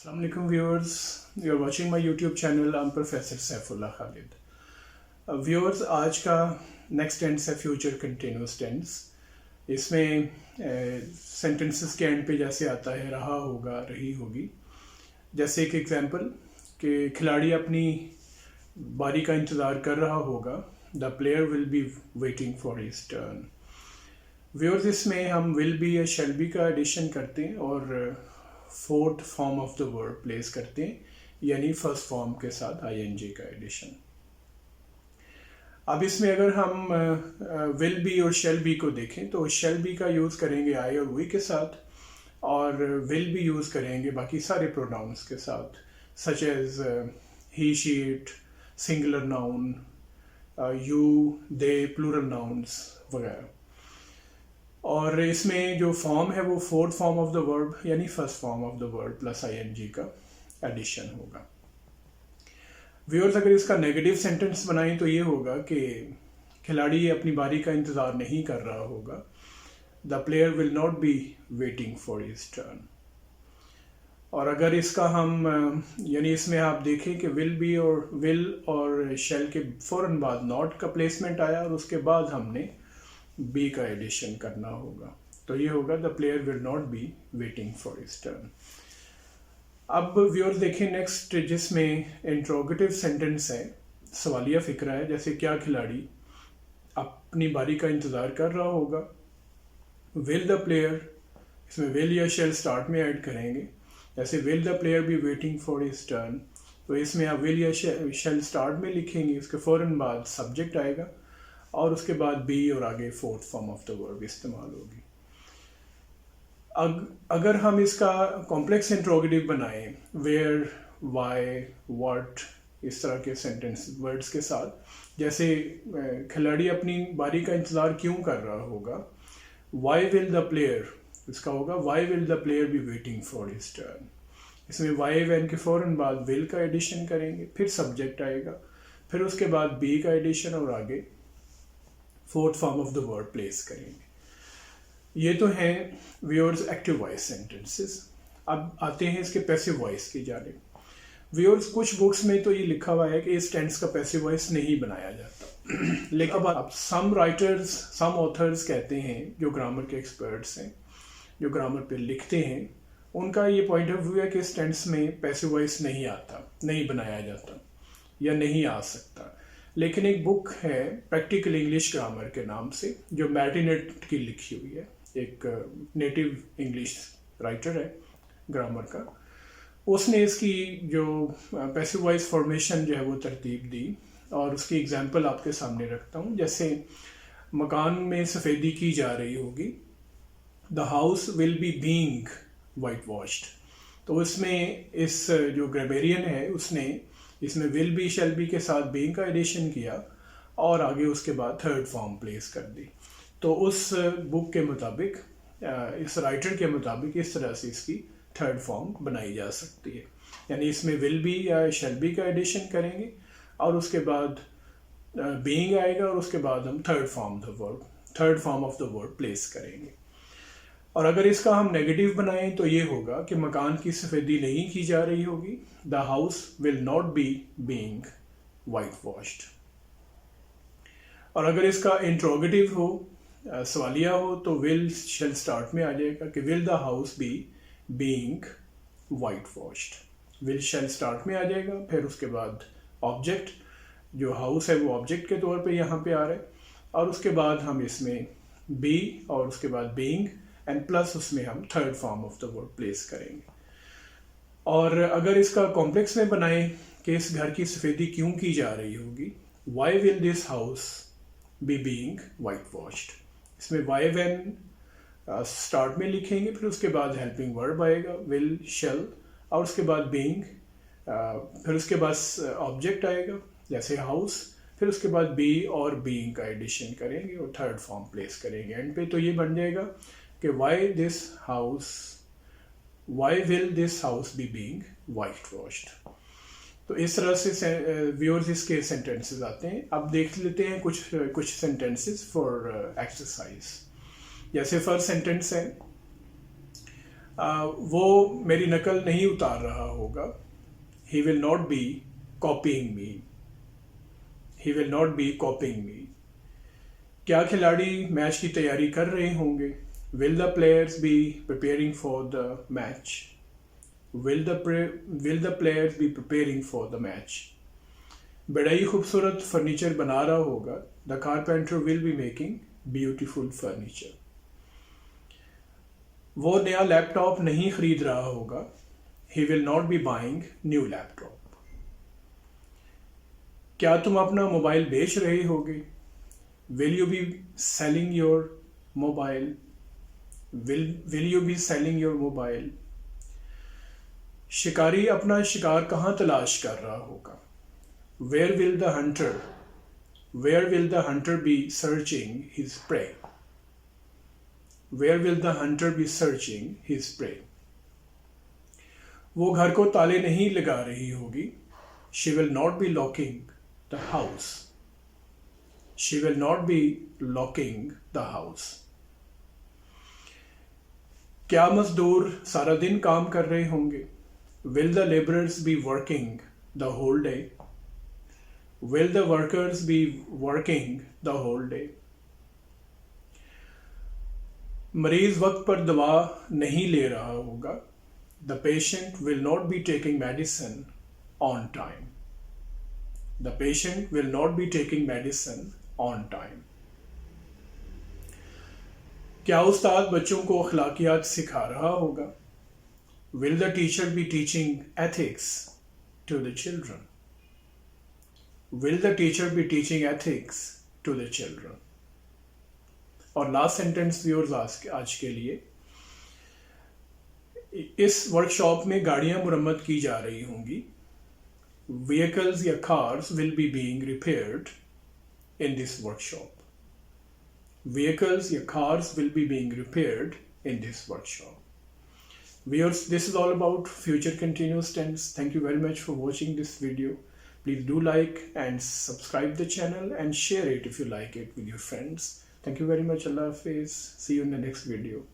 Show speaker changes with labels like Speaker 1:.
Speaker 1: Assalamu alaikum viewers, you are watching my YouTube channel. I'm Professor Saifullah Khalid. Viewers, आज का next tense है future continuous tense. इसमें sentences के and पे जैसे आता है रहा होगा, रही होगी. जैसे एक एग्जांपल कि खिलाड़ी अपनी बारी का इंतज़ार कर रहा होगा. The player will be waiting for his turn. Viewers, इसमें हम विल बी या शैल बी का एडिशन करते हैं और fourth form of the verb place करते हैं, यानी फर्स्ट फॉर्म के साथ आईएनजी का एडिशन. अब इसमें अगर हम विल बी और शेल बी को देखें तो शेल बी का यूज़ करेंगे आई और वी के साथ, और विल बी यूज़ करेंगे बाकी सारे प्रोनाउंस के साथ, such as he, she, it, singular noun, you, they, plural nouns वगैरह. और इसमें जो फॉर्म है वो fourth form of the verb यानी first form of the verb plus ING का एडिशन होगा. व्यूअर्स, अगर इसका नेगेटिव सेंटेंस बनाएं तो ये होगा कि खिलाड़ी अपनी बारी का इंतज़ार नहीं कर रहा होगा. The player will not B waiting for his turn. और अगर इसका हम यानी इसमें आप देखें कि विल और शेल के फ़ौरन बाद नॉट का प्लेसमेंट आया और उसके बाद हमने बी का एडिशन करना होगा. तो ये होगा the player will not B waiting for his turn. अब व्यूअर्स देखें नेक्स्ट, जिसमें इंट्रोगेटिव सेंटेंस है, सवालिया फिक्रा है. जैसे क्या खिलाड़ी अपनी बारी का इंतज़ार कर रहा होगा. विल द प्लेयर, इसमें विल या शेल स्टार्ट में ऐड करेंगे. जैसे will the player be waiting for his turn, तो इसमें आप विल या शेल स्टार्ट में लिखेंगे, उसके फ़ौरन बाद सब्जेक्ट आएगा और उसके बाद बी और आगे fourth form of the verb इस्तेमाल होगी. अगर हम इसका कॉम्प्लेक्स इंट्रोगेटिव बनाएं वेयर, वाई, व्हाट, इस तरह के सेंटेंस वर्ड्स के साथ, जैसे खिलाड़ी अपनी बारी का इंतज़ार क्यों कर रहा होगा. वाई विल द प्लेयर, इसका होगा why will the player be waiting for his turn. इसमें वाई वैन के फ़ौरन बाद विल का एडिशन करेंगे, फिर सब्जेक्ट आएगा, फिर उसके बाद बी का एडिशन और आगे fourth form of the word place करेंगे. ये तो हैं व्यूअर्स एक्टिव वॉइस सेंटेंसेस. अब आते हैं इसके पैसिव वॉइस की जानिब. व्यूअर्स, कुछ बुक्स में तो ये लिखा हुआ है कि इस टेंस का पैसिव वॉइस नहीं बनाया जाता. लेकिन अब सम राइटर्स, सम ऑथर्स कहते हैं, जो ग्रामर के एक्सपर्ट्स हैं, जो ग्रामर पे लिखते हैं, उनका ये पॉइंट ऑफ व्यू है कि इस टेंस में पैसिव वॉइस नहीं आता, नहीं बनाया जाता या नहीं आ सकता. लेकिन एक बुक है प्रैक्टिकल इंग्लिश ग्रामर के नाम से, जो मैर्टिनेट की लिखी हुई है, एक नेटिव इंग्लिश राइटर है ग्रामर का. उसने इसकी जो पैसिव वॉइस फॉर्मेशन जो है वो तरतीब दी, और उसकी एग्जांपल आपके सामने रखता हूँ. जैसे मकान में सफ़ेदी की जा रही होगी. The house will be being whitewashed. तो इसमें इस जो ग्रामेरियन है उसने इसमें विल बी शैल बी के साथ बीइंग का एडिशन किया और आगे उसके बाद थर्ड फॉर्म प्लेस कर दी. तो उस बुक के मुताबिक, इस राइटर के मुताबिक, इस तरह से इसकी थर्ड फॉर्म बनाई जा सकती है. यानी इसमें विल बी या शैल बी का एडिशन करेंगे और उसके बाद बीइंग आएगा और उसके बाद हम third form of the word place करेंगे. और अगर इसका हम नेगेटिव बनाएं तो ये होगा कि मकान की सफ़ेदी नहीं की जा रही होगी. The house will not B being white washed. और अगर इसका इंट्रोगेटिव हो, सवालिया हो, तो विल शेल स्टार्ट में आ जाएगा कि will the house be being whitewashed. Will shall start में आ जाएगा, फिर उसके बाद ऑब्जेक्ट, जो हाउस है वो ऑब्जेक्ट के तौर पे यहाँ पे आ रहा है, और उसके बाद हम इसमें बी और उसके बाद बीइंग एंड प्लस उसमें हम third form of the word place करेंगे. और अगर इसका कॉम्प्लेक्स में बनाएं कि इस घर की सफ़ेदी क्यों की जा रही होगी. Why will this house be being whitewashed. इसमें वाई वैन स्टार्ट में लिखेंगे, फिर उसके बाद हेल्पिंग वर्ब आएगा विल शेल, और उसके बाद बीइंग, फिर उसके बाद ऑब्जेक्ट आएगा जैसे हाउस, फिर उसके बाद बी और बीइंग का एडिशन करेंगे और थर्ड फॉर्म प्लेस करेंगे एंड पे. तो ये बन जाएगा कि why will this house be being whitewashed. तो इस तरह से व्यूअर्स इसके सेंटेंसेस आते हैं. अब देख लेते हैं कुछ सेंटेंसेस फॉर एक्सरसाइज. जैसे फर्स्ट सेंटेंस है, वो मेरी नकल नहीं उतार रहा होगा. He will not be copying me. He will not be copying me. क्या खिलाड़ी मैच की तैयारी कर रहे होंगे? Will the players be preparing for the match. Will the players be preparing for the match. बड़ा ही खूबसूरत फर्नीचर बना रहा होगा. The carpenter will be making beautiful furniture. वो नया लैपटॉप नहीं खरीद रहा होगा. He will not be buying new laptop. क्या तुम अपना मोबाइल बेच रहे होगे? Will you be selling your mobile. Will you be selling your mobile. शिकारी अपना शिकार कहाँ तलाश कर रहा होगा? Where will the hunter be searching his prey. Where will the hunter be searching his prey? वो घर को ताले नहीं लगा रही होगी. She will not be locking the house. She will not be locking the house. क्या मजदूर सारा दिन काम कर रहे होंगे? Will the laborers be working the whole day? Will the workers be working the whole day? मरीज वक्त पर दवा नहीं ले रहा होगा. The patient will not be taking medicine on time. The patient will not be taking medicine on time. क्या उस्ताद बच्चों को अखलाकियात सिखा रहा होगा? Will the teacher be teaching ethics to the children. Will the teacher be teaching ethics to the children. और last sentence viewers आज के लिए, इस वर्कशॉप में गाड़ियां मुरम्मत की जा रही होंगी. व्हीकल्स या cars will be being repaired in this workshop. Vehicles या cars will be being repaired in this workshop. Viewers, this is all about future continuous tense. Thank you very much for watching this video. Please do like and subscribe the channel and share it if you like it with your friends. Thank you very much. Allah Hafiz. See you in the next video.